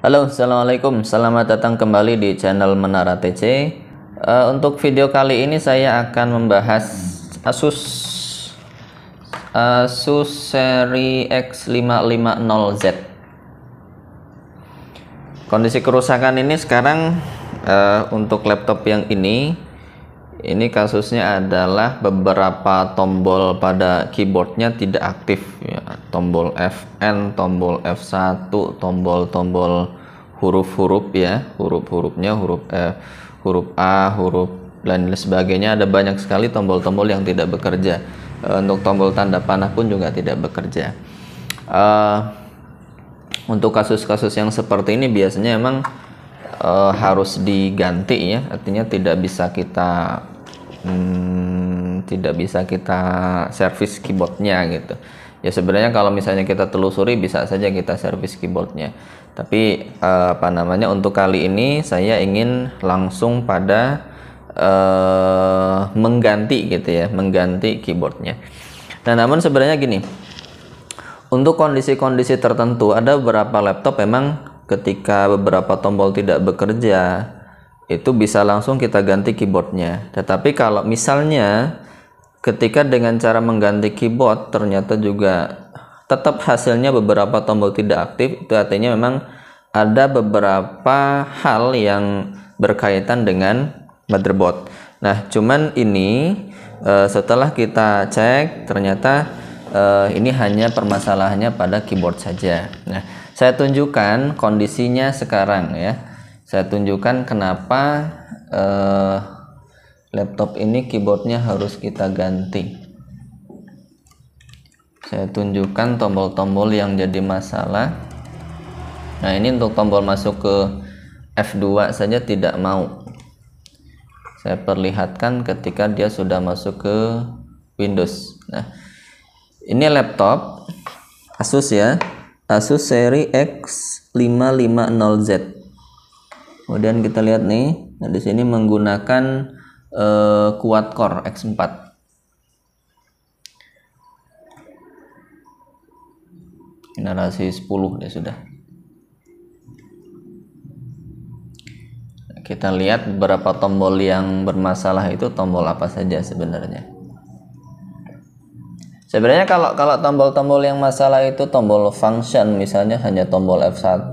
Halo, assalamualaikum. Selamat datang kembali di channel Menara TC. Untuk video kali ini saya akan membahas Asus seri X550Z. Kondisi kerusakan ini sekarang untuk laptop yang ini kasusnya adalah beberapa tombol pada keyboardnya tidak aktif ya. Tombol Fn, tombol F1, tombol huruf-huruf ya, huruf-hurufnya huruf A, huruf dan sebagainya, ada banyak sekali tombol-tombol yang tidak bekerja. Untuk tombol tanda panah pun juga tidak bekerja. Untuk kasus-kasus yang seperti ini biasanya emang harus diganti ya, artinya tidak bisa kita servis keyboardnya gitu ya. Sebenarnya kalau misalnya kita telusuri bisa saja kita servis keyboardnya, tapi untuk kali ini saya ingin langsung pada mengganti gitu ya, mengganti keyboardnya. Nah, namun sebenarnya gini, untuk kondisi-kondisi tertentu ada beberapa laptop memang ketika beberapa tombol tidak bekerja itu bisa langsung kita ganti keyboardnya. Tetapi kalau misalnya ketika dengan cara mengganti keyboard ternyata juga tetap hasilnya beberapa tombol tidak aktif, itu artinya memang ada beberapa hal yang berkaitan dengan motherboard. Nah, cuman ini setelah kita cek ternyata ini hanya permasalahannya pada keyboard saja. Nah, saya tunjukkan kondisinya sekarang ya. Saya tunjukkan kenapa laptop ini keyboardnya harus kita ganti. Saya tunjukkan tombol-tombol yang jadi masalah. Nah, ini untuk tombol masuk ke F2 saja tidak mau. Saya perlihatkan ketika dia sudah masuk ke Windows. Nah, ini laptop Asus ya, Asus seri X550Z. Kemudian kita lihat nih, nah di sini menggunakan quad core X4. Generasi 10 dia sudah. Kita lihat beberapa tombol yang bermasalah itu tombol apa saja sebenarnya. Sebenarnya kalau tombol-tombol yang masalah itu tombol function, misalnya hanya tombol F1,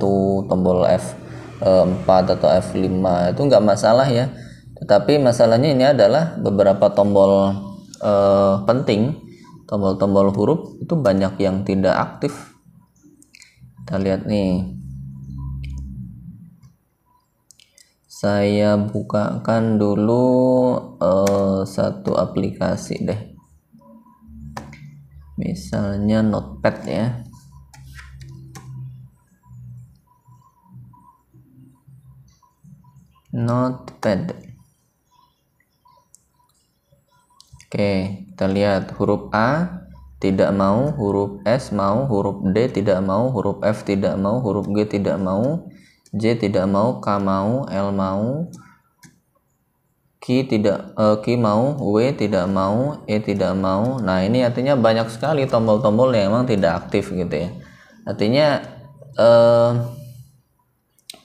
tombol F4 atau F5 itu nggak masalah ya. Tetapi masalahnya ini adalah beberapa tombol penting, tombol-tombol huruf itu banyak yang tidak aktif. Kita lihat nih. Saya bukakan dulu satu aplikasi deh. Misalnya Notepad ya. Notepad. Oke, kita lihat huruf A tidak mau, huruf S mau, huruf D tidak mau, huruf F tidak mau, huruf G tidak mau, J tidak mau, K mau, L mau, Q mau, W tidak mau, E tidak mau. Nah, ini artinya banyak sekali tombol-tombol yang memang tidak aktif gitu ya. Artinya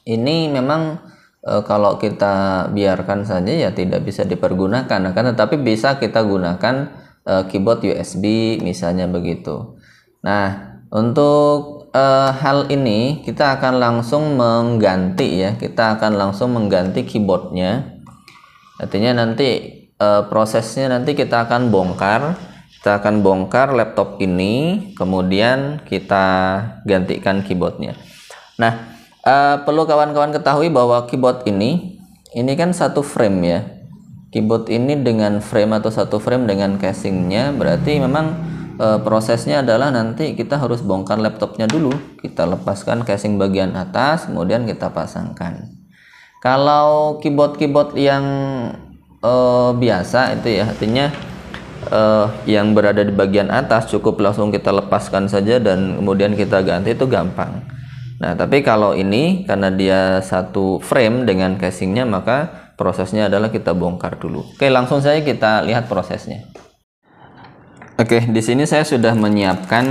ini memang kalau kita biarkan saja ya tidak bisa dipergunakan, kan, tetapi bisa kita gunakan keyboard USB misalnya begitu. Nah, untuk hal ini kita akan langsung mengganti ya, kita akan langsung mengganti keyboardnya. Artinya nanti prosesnya nanti kita akan bongkar laptop ini, kemudian kita gantikan keyboardnya. Nah, perlu kawan-kawan ketahui bahwa keyboard ini kan satu frame ya. Keyboard ini dengan frame atau satu frame dengan casingnya, berarti memang prosesnya adalah nanti kita harus bongkar laptopnya dulu, kita lepaskan casing bagian atas, kemudian kita pasangkan. Kalau keyboard yang biasa itu ya, artinya yang berada di bagian atas cukup langsung kita lepaskan saja dan kemudian kita ganti, itu gampang. Nah, tapi kalau ini karena dia satu frame dengan casingnya, maka prosesnya adalah kita bongkar dulu. Oke, langsung saja kita lihat prosesnya. Oke, di sini saya sudah menyiapkan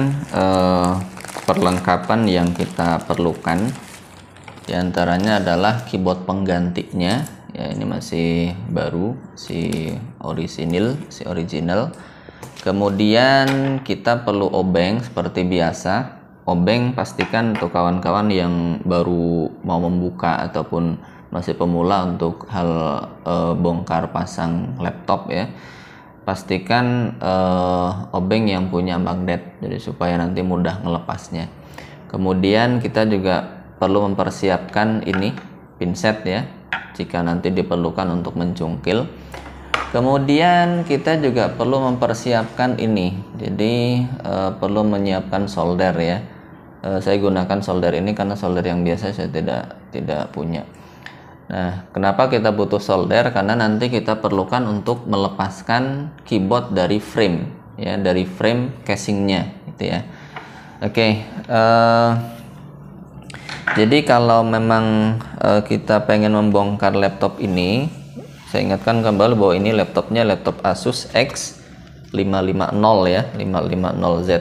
perlengkapan yang kita perlukan. Di antaranya adalah keyboard penggantinya, ya ini masih baru, si original. Kemudian kita perlu obeng seperti biasa. Obeng pastikan untuk kawan-kawan yang baru mau membuka ataupun masih pemula untuk hal bongkar pasang laptop ya. Pastikan obeng yang punya magnet, jadi supaya nanti mudah melepasnya. Kemudian kita juga perlu mempersiapkan ini pinset ya, jika nanti diperlukan untuk mencungkil. Kemudian kita juga perlu mempersiapkan ini, jadi perlu menyiapkan solder ya. Saya gunakan solder ini karena solder yang biasa saya tidak punya. Nah, kenapa kita butuh solder? Karena nanti kita perlukan untuk melepaskan keyboard dari frame ya, dari frame casingnya gitu ya. Oke, jadi kalau memang kita pengen membongkar laptop ini, saya ingatkan kembali bahwa ini laptopnya laptop Asus X550 ya, 550Z.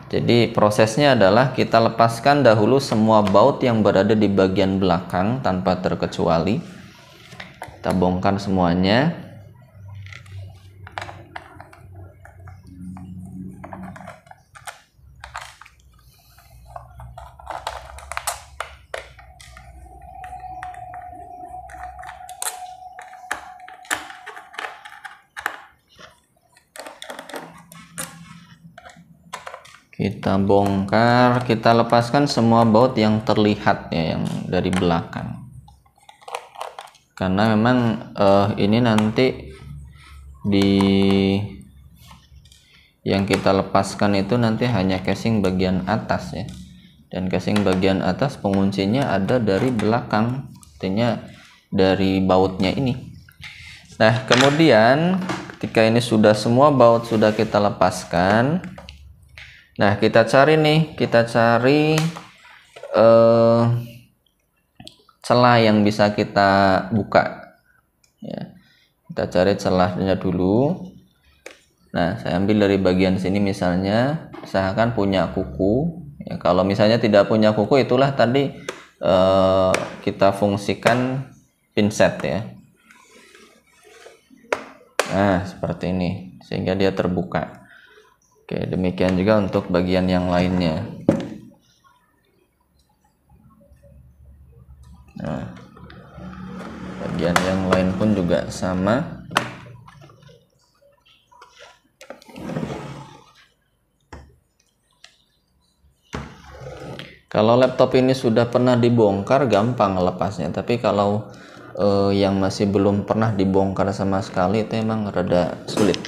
Jadi prosesnya adalah kita lepaskan dahulu semua baut yang berada di bagian belakang tanpa terkecuali. Kita bongkar semuanya. Kita bongkar, kita lepaskan semua baut yang terlihat ya, yang dari belakang. Karena memang ini nanti yang kita lepaskan itu nanti hanya casing bagian atas ya. Dan casing bagian atas penguncinya ada dari belakang, artinya dari bautnya ini. Nah, kemudian ketika ini sudah semua baut sudah kita lepaskan, nah kita cari celah yang bisa kita buka ya. Kita cari celahnya dulu. Nah, saya ambil dari bagian sini, misalnya usahakan punya kuku ya. Kalau misalnya tidak punya kuku, itulah tadi kita fungsikan pinset ya. Nah, seperti ini sehingga dia terbuka. Oke, demikian juga untuk bagian yang lainnya. Nah, bagian yang lain pun juga sama. Kalau laptop ini sudah pernah dibongkar, gampang lepasnya. Tapi kalau yang masih belum pernah dibongkar sama sekali, itu emang rada sulit.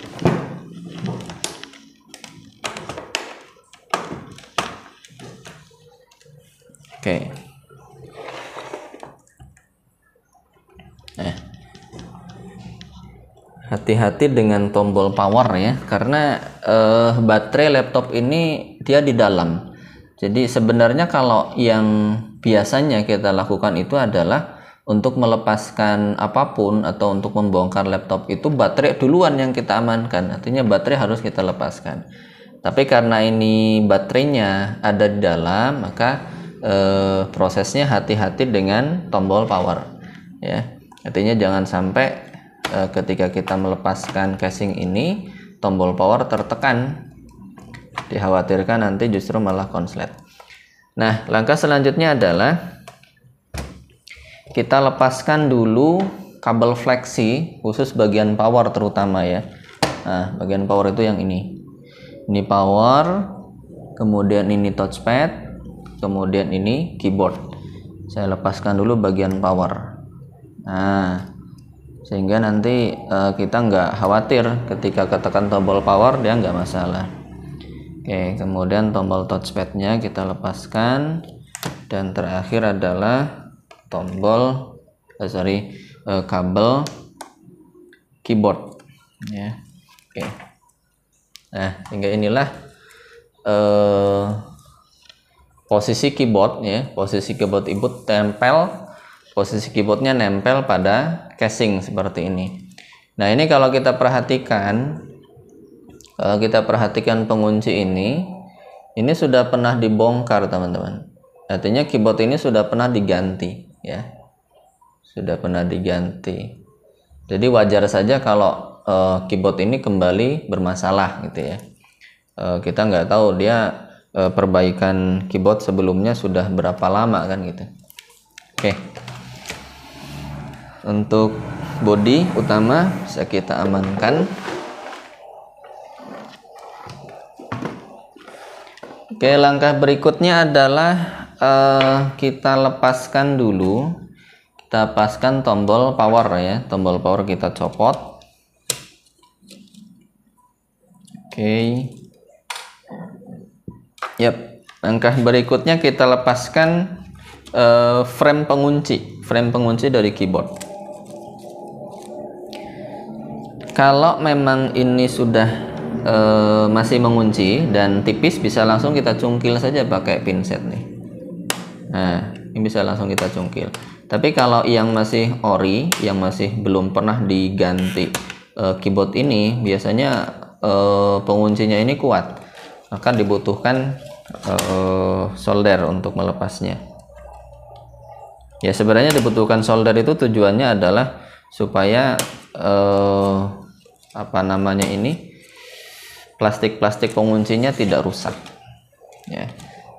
Oke. Nah, hati-hati dengan tombol power ya, karena baterai laptop ini dia di dalam. Jadi sebenarnya kalau yang biasanya kita lakukan itu adalah untuk melepaskan apapun atau untuk membongkar laptop itu baterai duluan yang kita amankan, artinya baterai harus kita lepaskan. Tapi karena ini baterainya ada di dalam, maka prosesnya hati-hati dengan tombol power ya. Artinya jangan sampai ketika kita melepaskan casing ini tombol power tertekan, dikhawatirkan nanti justru malah konslet. Nah, langkah selanjutnya adalah kita lepaskan dulu kabel fleksi khusus bagian power terutama ya. Nah, bagian power itu yang ini power, kemudian ini touchpad, kemudian ini keyboard. Saya lepaskan dulu bagian power. Nah, sehingga nanti kita nggak khawatir ketika ketekan tombol power, dia nggak masalah. Oke, kemudian tombol touchpadnya kita lepaskan, dan terakhir adalah tombol kabel keyboard ya. Oke. Nah, hingga inilah posisi keyboard ya, posisi keyboard input posisi keyboardnya nempel pada casing seperti ini. Nah, ini kalau kita perhatikan pengunci ini sudah pernah dibongkar teman-teman. artinya keyboard ini sudah pernah diganti ya, sudah pernah diganti. Jadi wajar saja kalau keyboard ini kembali bermasalah gitu ya. Kita nggak tahu dia perbaikan keyboard sebelumnya sudah berapa lama kan gitu. Oke. Untuk bodi utama bisa kita amankan. Oke, langkah berikutnya adalah kita lepaskan dulu, kita lepaskan tombol power ya, tombol power kita copot. Oke. Yap, langkah berikutnya kita lepaskan frame pengunci dari keyboard. Kalau memang ini sudah masih mengunci dan tipis, bisa langsung kita cungkil saja pakai pinset nih. Nah, ini bisa langsung kita cungkil. Tapi kalau yang masih ori, yang masih belum pernah diganti keyboard ini, biasanya penguncinya ini kuat, maka dibutuhkan solder untuk melepasnya. Ya, sebenarnya dibutuhkan solder itu tujuannya adalah supaya ini plastik penguncinya tidak rusak ya.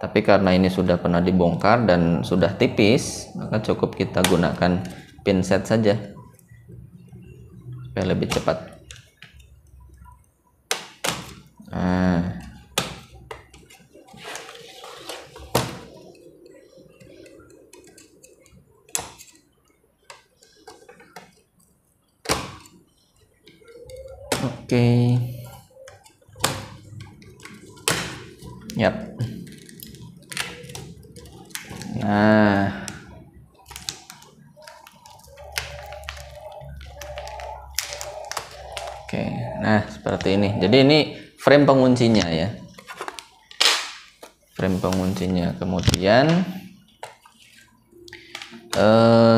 Tapi karena ini sudah pernah dibongkar dan sudah tipis, maka cukup kita gunakan pinset saja supaya lebih cepat. Nah, oke. Yap. Nah, oke. Nah, seperti ini. Jadi ini frame penguncinya ya, frame penguncinya. Kemudian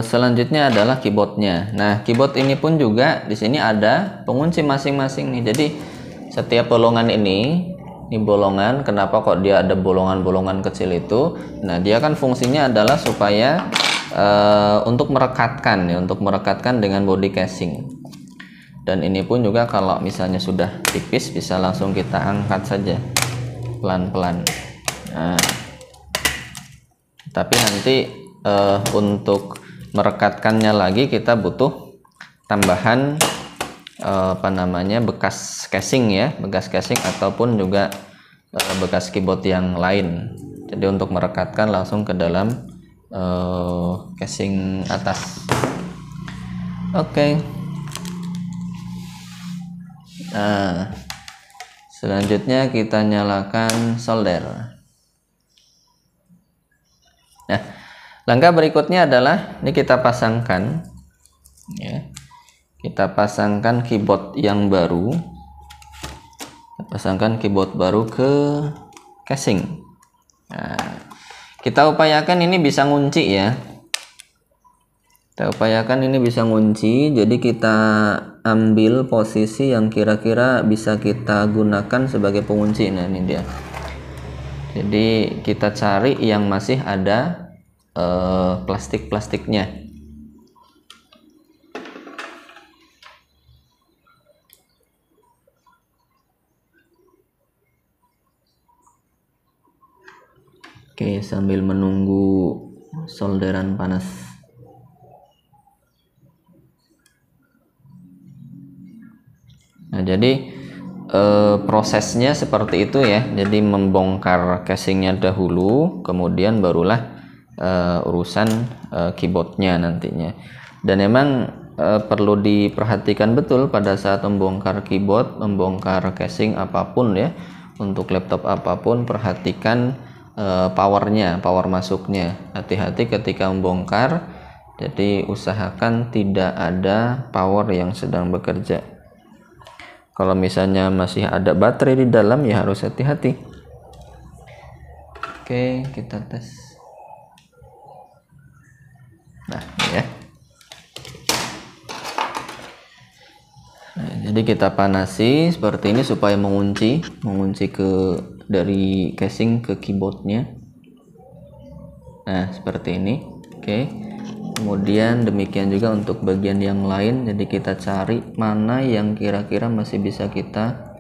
selanjutnya adalah keyboardnya. Nah, keyboard ini pun juga di sini ada pengunci masing-masing nih. Jadi setiap bolongan ini bolongan, kenapa kok dia ada bolongan-bolongan kecil itu? Nah, dia kan fungsinya adalah supaya untuk merekatkan ya, untuk merekatkan dengan body casing. Dan ini pun juga kalau misalnya sudah tipis, bisa langsung kita angkat saja pelan-pelan. Nah, tapi nanti untuk merekatkannya lagi kita butuh tambahan bekas casing ya, bekas casing ataupun juga bekas keyboard yang lain. Jadi untuk merekatkan langsung ke dalam casing atas. Oke. Nah, selanjutnya kita nyalakan solder. Nah, langkah berikutnya adalah ini kita pasangkan ya. Kita pasangkan keyboard yang baru. Kita pasangkan keyboard baru ke casing. Nah, kita upayakan ini bisa ngunci ya. Kita upayakan ini bisa ngunci. Jadi kita ambil posisi yang kira-kira bisa kita gunakan sebagai pengunci. Nah, ini dia. Jadi kita cari yang masih ada plastik-plastiknya. Oke, sambil menunggu solderan panas. Nah, jadi prosesnya seperti itu ya. Jadi membongkar casingnya dahulu, kemudian barulah urusan keyboardnya nantinya. Dan memang perlu diperhatikan betul pada saat membongkar keyboard, membongkar casing apapun ya, untuk laptop apapun, perhatikan powernya, power masuknya. Hati-hati ketika membongkar, jadi usahakan tidak ada power yang sedang bekerja. Kalau misalnya masih ada baterai di dalam ya harus hati-hati. Oke, kita tes. Nah, ya. Nah, jadi kita panasi seperti ini supaya mengunci ke dari casing ke keyboardnya. Nah, seperti ini. Oke. Kemudian demikian juga untuk bagian yang lain, jadi kita cari mana yang kira-kira masih bisa kita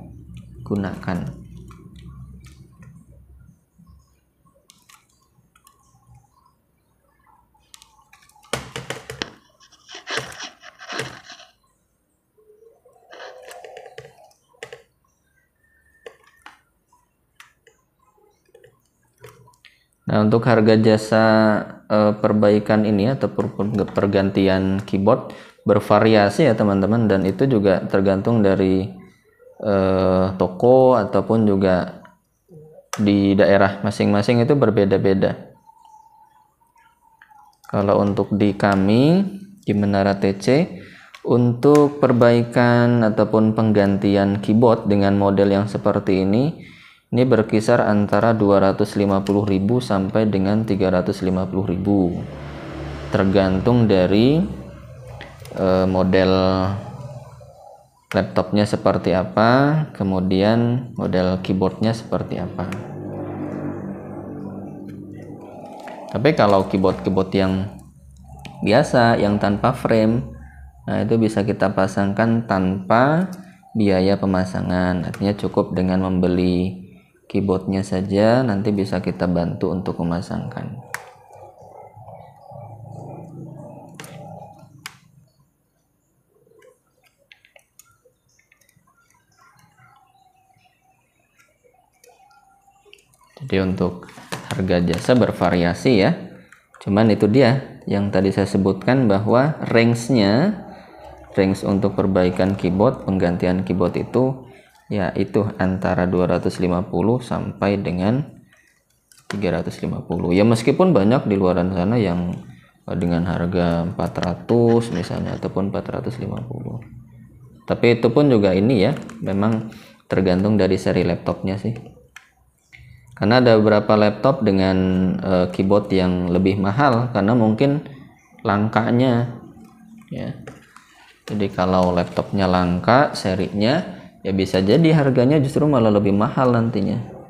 gunakan. Nah, untuk harga jasa perbaikan ini atau pergantian keyboard bervariasi ya teman-teman, dan itu juga tergantung dari toko ataupun juga di daerah masing-masing itu berbeda-beda. Kalau untuk di kami di Menara TC, untuk perbaikan ataupun penggantian keyboard dengan model yang seperti ini berkisar antara 250.000 sampai dengan 350.000, tergantung dari model laptopnya seperti apa, kemudian model keyboardnya seperti apa. Tapi kalau keyboard yang biasa, yang tanpa frame, nah itu bisa kita pasangkan tanpa biaya pemasangan. Artinya cukup dengan membeli keyboardnya saja, nanti bisa kita bantu untuk memasangkan. Jadi untuk harga jasa bervariasi ya. Cuman itu dia yang tadi saya sebutkan, bahwa range untuk perbaikan keyboard, penggantian keyboard itu ya itu antara 250 sampai dengan 350. Ya meskipun banyak di luar sana yang dengan harga 400 misalnya ataupun 450. Tapi itu pun juga ini ya, memang tergantung dari seri laptopnya sih. Karena ada beberapa laptop dengan keyboard yang lebih mahal karena mungkin langkanya ya. Jadi kalau laptopnya langka serinya, ya bisa jadi harganya justru malah lebih mahal nantinya.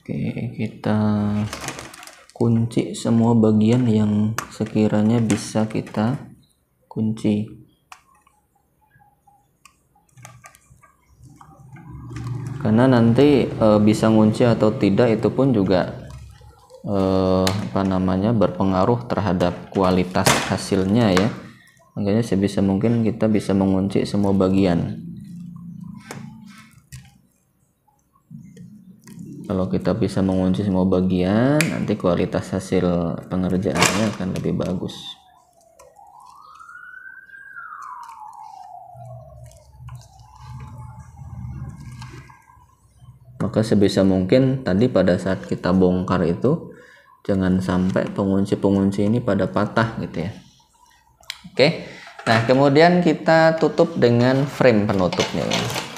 Oke, kita kunci semua bagian yang sekiranya bisa kita kunci. Karena nanti bisa ngunci atau tidak itu pun juga berpengaruh terhadap kualitas hasilnya ya. Makanya sebisa mungkin kita bisa mengunci semua bagian. Kalau kita bisa mengunci semua bagian, nanti kualitas hasil pengerjaannya akan lebih bagus. Maka sebisa mungkin tadi pada saat kita bongkar itu jangan sampai pengunci-pengunci ini pada patah gitu ya. Oke. Nah, kemudian kita tutup dengan frame penutupnya ya.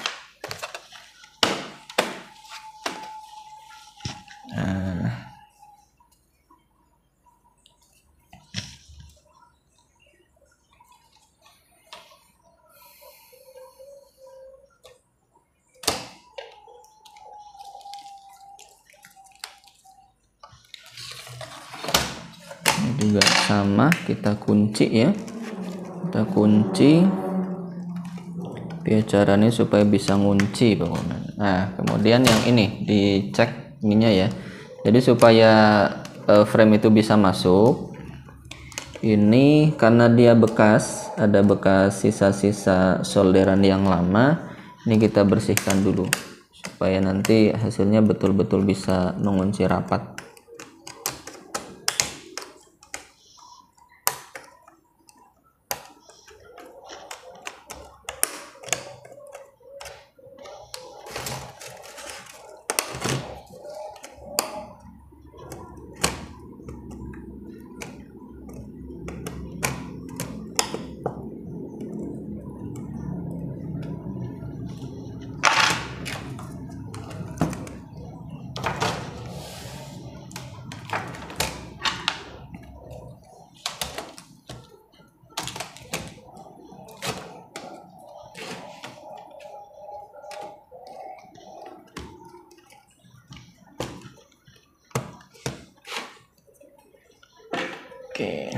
Juga sama, kita kunci ya, kita kunci. Caranya supaya bisa ngunci pokoknya. Nah, kemudian yang ini dicek ininya ya, jadi supaya frame itu bisa masuk, ini karena dia bekas, ada bekas sisa-sisa solderan yang lama, ini kita bersihkan dulu supaya nanti hasilnya betul-betul bisa mengunci rapat. Oke.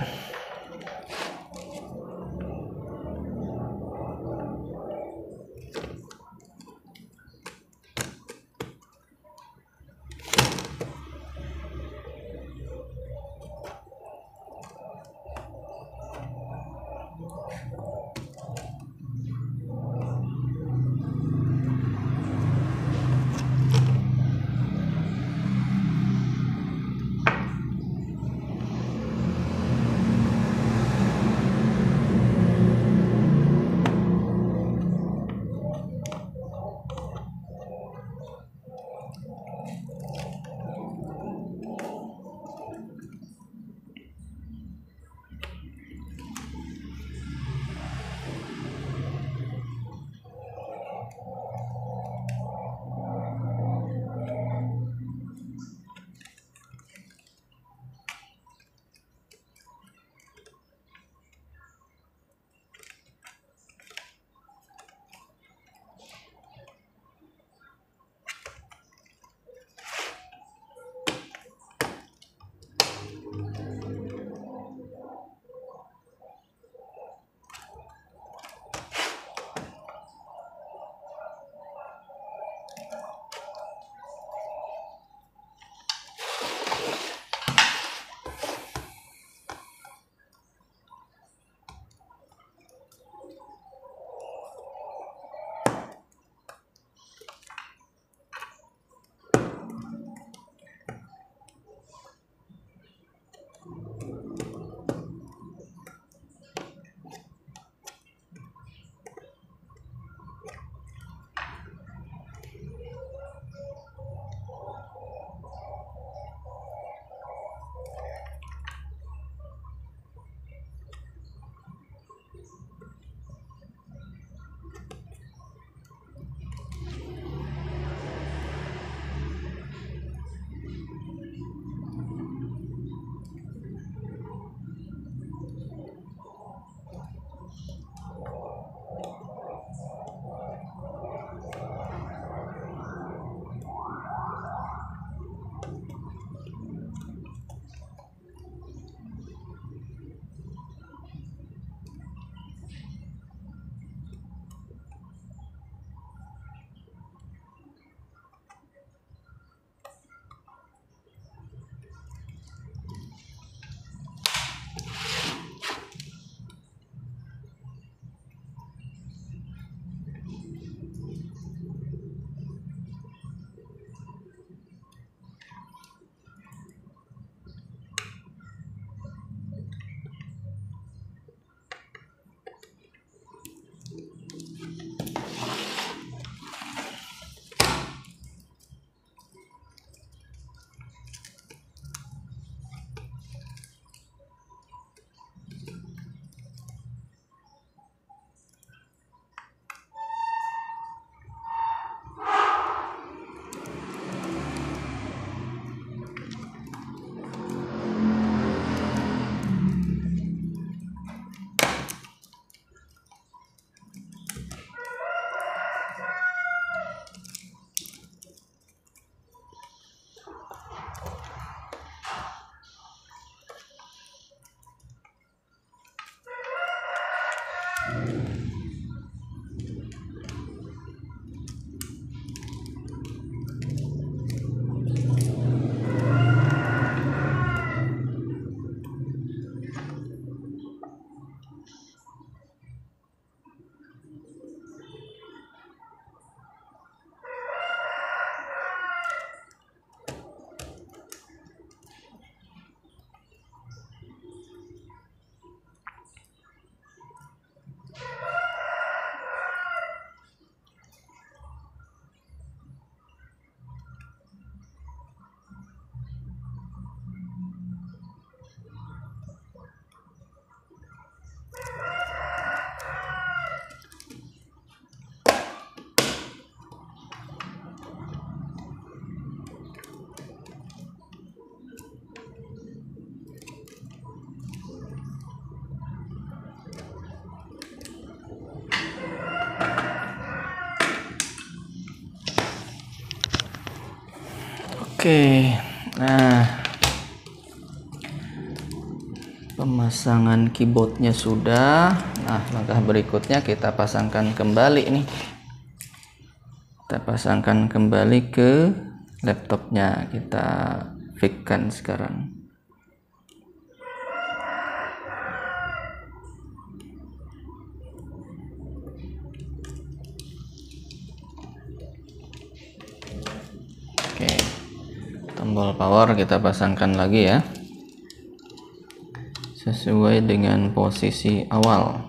Oke, nah Pemasangan keyboardnya sudah. Nah, langkah berikutnya kita pasangkan kembali nih. Kita pasangkan kembali ke laptopnya. Kita fix-kan sekarang. Oke. Tombol power kita pasangkan lagi ya. Sesuai dengan posisi awal.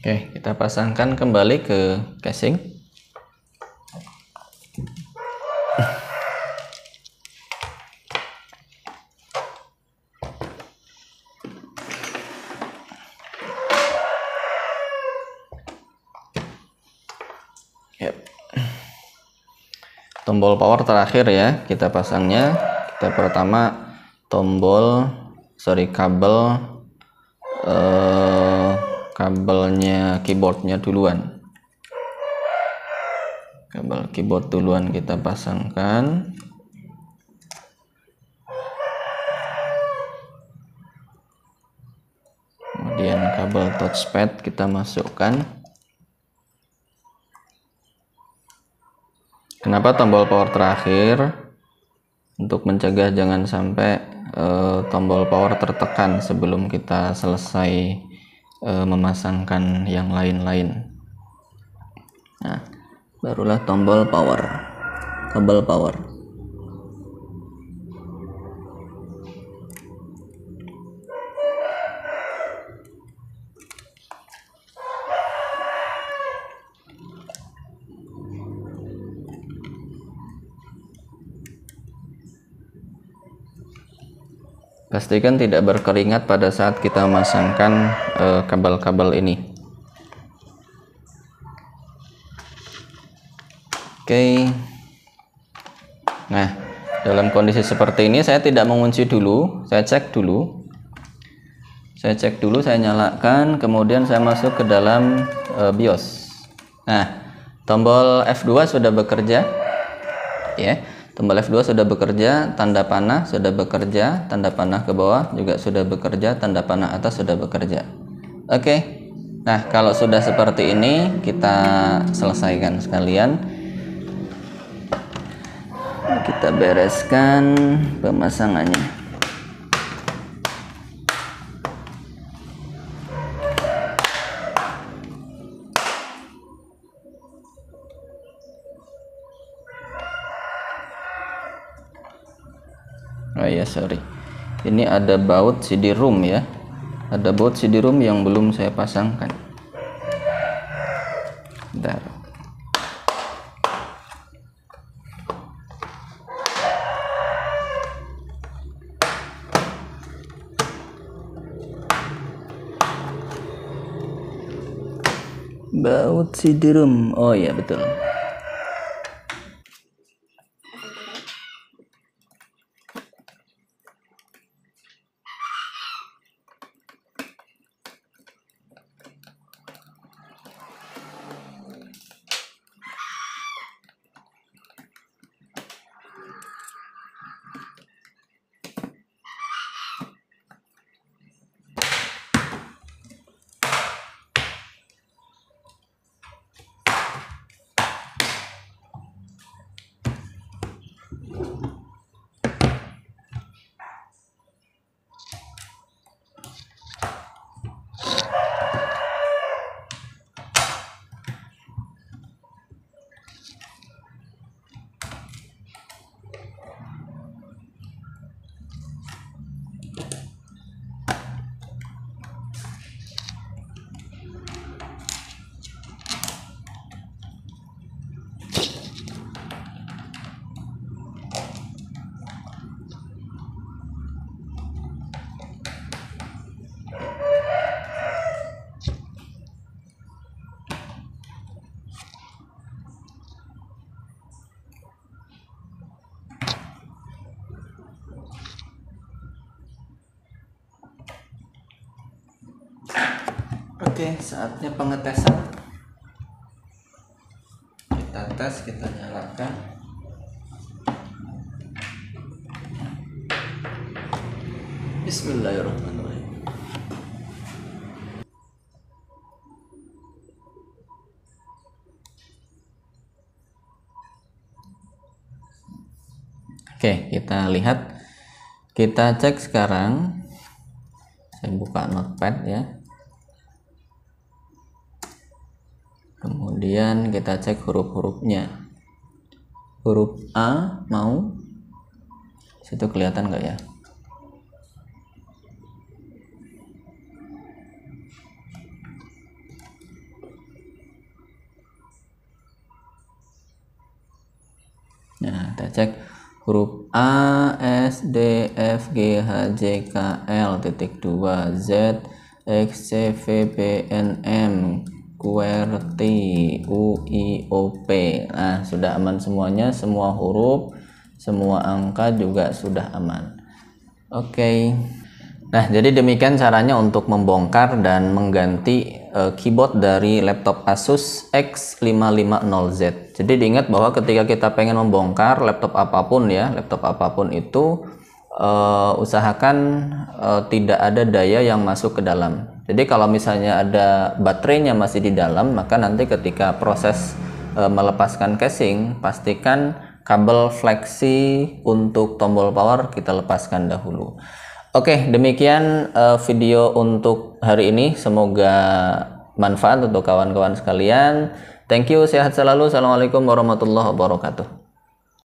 Oke, kita pasangkan kembali ke casing. Tombol power terakhir ya kita pasangnya. Kita pertama kabelnya keyboardnya duluan. Kabel keyboard duluan kita pasangkan. Kemudian kabel touchpad kita masukkan. Kenapa tombol power terakhir? Untuk mencegah jangan sampai tombol power tertekan sebelum kita selesai memasangkan yang lain-lain. Nah, barulah tombol power, kabel power. Pastikan tidak berkeringat pada saat kita memasangkan kabel-kabel ini. Oke. Nah, dalam kondisi seperti ini saya tidak mengunci dulu, saya cek dulu. Saya nyalakan, kemudian saya masuk ke dalam BIOS. Nah, tombol F2 sudah bekerja. Ya. Tombol F2 sudah bekerja, tanda panah sudah bekerja, tanda panah ke bawah juga sudah bekerja, tanda panah atas sudah bekerja. Oke. Nah, kalau sudah seperti ini, kita selesaikan sekalian. Kita bereskan pemasangannya. Oh ya, sorry. Ini ada baut CD-ROM ya. Ada baut CD-ROM yang belum saya pasangkan. Bentar. Baut CD-ROM. Oh ya, betul. Oke, saatnya pengetesan. Kita tes, kita nyalakan. Bismillahirrahmanirrahim. Oke, kita lihat. Kita cek sekarang. Saya buka notepad ya. Kemudian kita cek huruf-hurufnya. Huruf A mau? Situ kelihatan nggak ya? Nah, kita cek huruf A, S, D, F, G, H, J, K, L, titik 2, Z, X, C, V, P, N, M, QWERTY, U, I, O, P. Nah, sudah aman semuanya, semua huruf, semua angka juga sudah aman. Oke. Nah, jadi demikian caranya untuk membongkar dan mengganti keyboard dari laptop Asus X550Z. Jadi diingat bahwa ketika kita pengen membongkar laptop apapun ya, laptop apapun itu usahakan tidak ada daya yang masuk ke dalam. Jadi kalau misalnya ada baterainya masih di dalam, maka nanti ketika proses melepaskan casing, pastikan kabel fleksi untuk tombol power kita lepaskan dahulu. Oke, demikian video untuk hari ini. Semoga manfaat untuk kawan-kawan sekalian. Thank you, sehat selalu. Assalamualaikum warahmatullahi wabarakatuh.